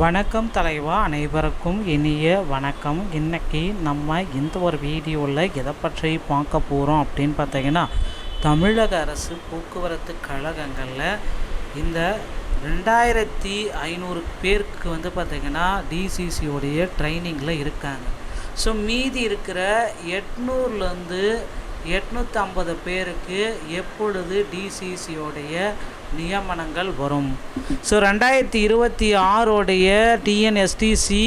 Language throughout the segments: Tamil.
வணக்கம் தலைவா, அனைவருக்கும் இனிய வணக்கம். இன்றைக்கி நம்ம இந்த ஒரு வீடியோவில் எதை பற்றி பார்க்க போகிறோம் அப்படின்னு பார்த்தீங்கன்னா, தமிழக அரசு போக்குவரத்து கழகங்களில் இந்த 2500 பேருக்கு பார்த்திங்கன்னா டிசிசியோடைய ட்ரைனிங்கில் இருக்காங்க. ஸோ மீதி இருக்கிற 800லேருந்து 850 பேருக்கு எப்பொழுது டிசிசியோடைய நியமனங்கள் வரும்? ஸோ 2026 டிஎன்எஸ்டிசி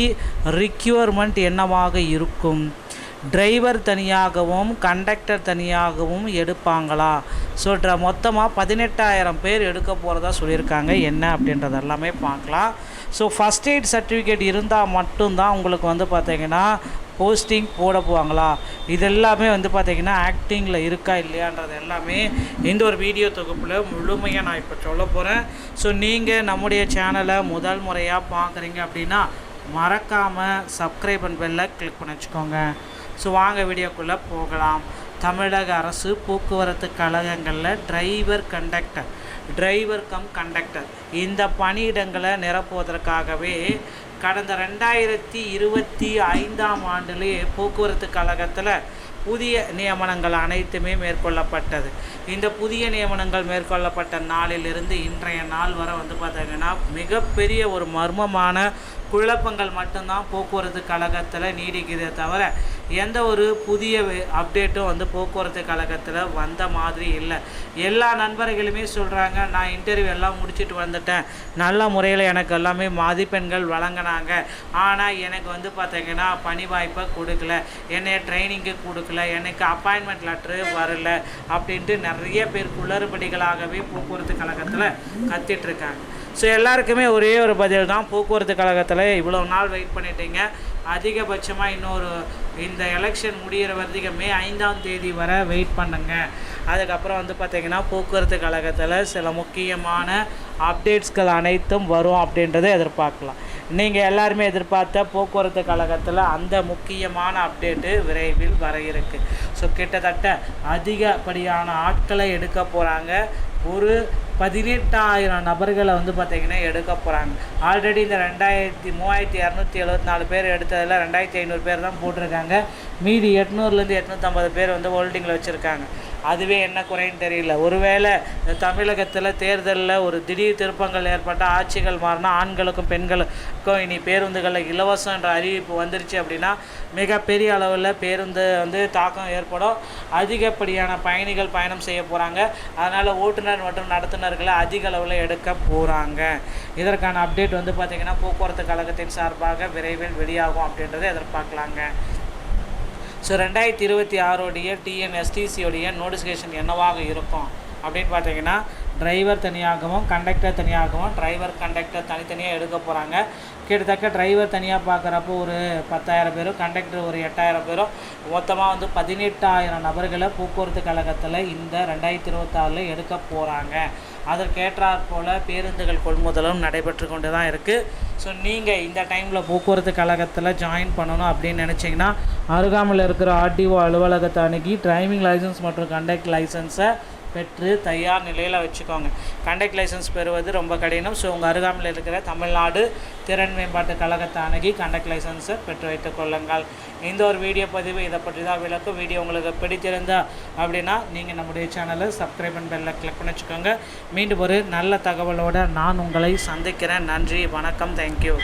ரிக்யூர்மெண்ட் என்னவாக இருக்கும்? டிரைவர் தனியாகவும் கண்டக்டர் தனியாகவும் எடுப்பாங்களா? ஸோ மொத்தமாக 18,000 பேர் எடுக்க போகிறதா சொல்லியிருக்காங்க. என்ன அப்படின்றது எல்லாமே பார்க்கலாம். ஸோ ஃபஸ்ட் எய்ட் சர்டிஃபிகேட் இருந்தால் மட்டும்தான் உங்களுக்கு பார்த்திங்கன்னா போஸ்டிங் போட போவாங்களா? இது எல்லாமே பார்த்திங்கன்னா ஆக்டிங்கில் இருக்கா இல்லையான்றது எல்லாமே இந்த ஒரு வீடியோ தொகுப்பில் முழுமையாக நான் இப்போ சொல்ல போகிறேன். ஸோ நீங்கள் நம்முடைய சேனலை முதல் முறையாக பார்க்குறீங்க அப்படின்னா மறக்காமல் சப்ஸ்கிரைப் அண்ட் பெல்லை கிளிக் பண்ணி வச்சுக்கோங்க. ஸோ வாங்க வீடியோக்குள்ளே போகலாம். தமிழக அரசு போக்குவரத்து கழகங்களில் டிரைவர் கம் கண்டக்டர் இந்த பணியிடங்களை நிரப்புவதற்காகவே கடந்த 2025 போக்குவரத்து கழகத்தில் புதிய நியமனங்கள் அனைத்துமே மேற்கொள்ளப்பட்டது. இந்த புதிய நியமனங்கள் மேற்கொள்ளப்பட்ட நாளிலிருந்து இன்றைய நாள் வரை பார்த்திங்கன்னா மிகப்பெரிய ஒரு மர்மமான குழப்பங்கள் மட்டும்தான் போக்குவரத்து கழகத்தில் நீடிக்கிறதே தவிர எந்த ஒரு புதிய அப்டேட்டும் போக்குவரத்து கழகத்தில் வந்த மாதிரி இல்லை. எல்லா நண்பர்களுமே சொல்கிறாங்க, நான் இன்டர்வியூ எல்லாம் முடிச்சுட்டு வந்துட்டேன், நல்ல முறையில் எனக்கு எல்லாமே மதிப்பெண்கள் வழங்கினாங்க, ஆனால் எனக்கு பார்த்திங்கன்னா பணி வாய்ப்பை கொடுக்கல, என்னை ட்ரைனிங்கு கொடுக்கல, எனக்கு அப்பாயின்மெண்ட் லெட்ரு வரல அப்படின்ட்டு நிறைய பேர் குளறுபடிகளாகவே போக்குவரத்து கழகத்தில் கத்திட்ருக்காங்க. ஸோ எல்லாருக்குமே ஒரே ஒரு பதில் தான், போக்குவரத்து கழகத்தில் இவ்வளோ நாள் வெயிட் பண்ணிட்டீங்க, அதிகபட்சமாக இன்னொரு இந்த எலெக்ஷன் முடிகிற வரைக்கும் மே 5ஆம் தேதி வரை வெயிட் பண்ணுங்க. அதுக்கப்புறம் பார்த்திங்கன்னா போக்குவரத்து கழகத்தில் சில முக்கியமான அப்டேட்ஸ்கள் அனைத்தும் வரும் அப்படின்றத எதிர்பார்க்கலாம். நீங்கள் எல்லாருமே எதிர்பார்த்த போக்குவரத்து கழகத்தில் அந்த முக்கியமான அப்டேட்டு விரைவில் வர இருக்குது. ஸோ கிட்டத்தட்ட அதிகப்படியான ஆட்களை எடுக்க போகிறாங்க. ஒரு 18,000 நபர்களை பார்த்திங்கன்னா எடுக்க போகிறாங்க. ஆல்ரெடி இந்த 3274 பேர் எடுத்ததில் 2500 பேர் தான் போட்டிருக்காங்க. மீதி 800லேருந்து 850 பேர் ஹோல்டிங்கில் வச்சுருக்காங்க. அதுவே என்ன குறைன்னு தெரியல. ஒருவேளை தமிழகத்தில் தேர்தலில் ஒரு திடீர் திருப்பங்கள் ஏற்பட்ட ஆட்சிகள் மாறினா ஆண்களுக்கும் பெண்களுக்கும் இனி பேருந்துகளில் இலவசம் என்ற அறிவிப்பு வந்துருச்சு அப்படின்னா மிகப்பெரிய அளவில் பேருந்து தாக்கம் ஏற்படும். அதிகப்படியான பயணிகள் பயணம் செய்ய போகிறாங்க. அதனால் ஓட்டுநர் மற்றும் நடத்துனர்களை அதிக அளவில் எடுக்க போகிறாங்க. இதற்கான அப்டேட் பார்த்திங்கன்னா போக்குவரத்து கழகத்தின் சார்பாக விரைவில் வெளியாகும் அப்படின்றத எதிர்பார்க்கலாங்க. ஸோ 2026 டிஎன்எஸ்டிசியோடைய நோட்டிஃபிகேஷன் என்னவாக இருக்கும் அப்படின்னு பார்த்தீங்கன்னா, டிரைவர் தனியாகவும் கண்டக்டர் தனியாகவும் கண்டக்டர் தனித்தனியாக எடுக்க போகிறாங்க. கிட்டத்தட்ட டிரைவர் தனியாக பார்க்குறப்போ ஒரு 10,000 பேரும், கண்டக்டர் ஒரு 8,000 பேரும், மொத்தமாக 18,000 நபர்களை போக்குவரத்து கழகத்தில் இந்த 2026 எடுக்க போகிறாங்க. அதற்கேற்றாற் போல் பேருந்துகள் கொள்முதலும் நடைபெற்று கொண்டு தான் இருக்குது. ஸோ நீங்கள் இந்த டைமில் போக்குவரத்து கழகத்தில் ஜாயின் பண்ணணும் அப்படின்னு நினச்சிங்கன்னா அருகாமையில் இருக்கிற ஆர்டிஓ அலுவலகத்தை அணுகி டிரைவிங் லைசன்ஸ் மற்றும் கண்டக்ட் லைசன்ஸை பெற்று தயார் நிலையில் வச்சுக்கோங்க. கண்டக்ட் லைசன்ஸ் பெறுவது ரொம்ப கடினம். ஸோ உங்கள் அருகாமையில் இருக்கிற தமிழ்நாடு திறன் மேம்பாட்டு கழகத்தை அணுகி கண்டக்ட் லைசன்ஸை பெற்று வைத்துக் கொள்ளுங்கள். இந்த ஒரு வீடியோ பதிவு இதை பற்றி தான் விளக்கும். வீடியோ உங்களுக்கு பிடித்திருந்தா அப்படின்னா நீங்கள் நம்முடைய சேனலை சப்ஸ்கிரைப் அண்ட் பெல்லை கிளிக் பண்ணி வச்சுக்கோங்க. மீண்டும் ஒரு நல்ல தகவலோடு நான் உங்களை சந்திக்கிறேன். நன்றி, வணக்கம், தேங்க்யூ.